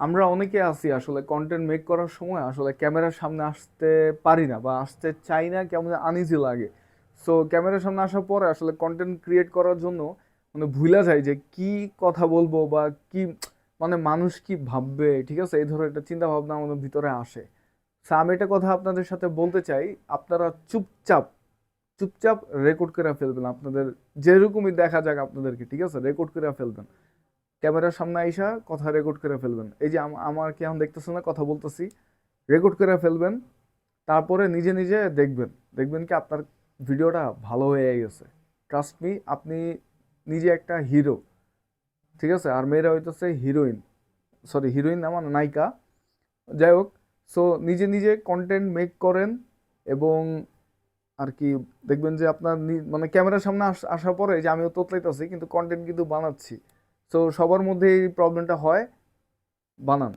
আমরা অনেকে আছি আসলে কন্টেন্ট মেক করার সময় আসলে ক্যামেরার সামনে আসতে পারি না বা আসতে চাই না, কেমন আনইজি লাগে। সো ক্যামেরার সামনে আসার পরে আসলে কন্টেন্ট ক্রিয়েট করার জন্য মানে ভুলা যায় যে কি কথা বলবো বা কি মানে মানুষ কি ভাববে, ঠিক আছে, এই ধরনের একটা চিন্তা ভাবনা আমাদের ভিতরে আসে। সো আমি একটা কথা আপনাদের সাথে বলতে চাই, আপনারা চুপচাপ চুপচাপ রেকর্ড করে ফেলবেন আপনাদের যেরকমই দেখা যাক আপনাদেরকে, ঠিক আছে, রেকর্ড করে ফেলবেন। ক্যামেরার সামনে আইসা কথা রেকর্ড করে ফেলবেন। এই যে আমার কি এখন দেখতেছেন না কথা বলতেছি, রেকর্ড করে ফেলবেন। তারপরে নিজে নিজে দেখবেন, দেখবেন কি আপনার ভিডিওটা ভালো হয়ে গেছে। ট্রাস্ট মি, আপনি নিজে একটা হিরো, ঠিক আছে, আর মেয়েরা হইতেছে হিরোইন, সরি হিরোইন না মানে নায়িকা, যাই হোক। সো নিজে নিজে কন্টেন্ট মেক করেন এবং আর কি দেখবেন যে আপনার মানে ক্যামেরার সামনে আসার পরে যে আমিও তোতলাইতেছি কিন্তু কন্টেন্ট কিন্তু বানাচ্ছি। তো সবার মধ্যে এই প্রবলেমটা হয়, বানান।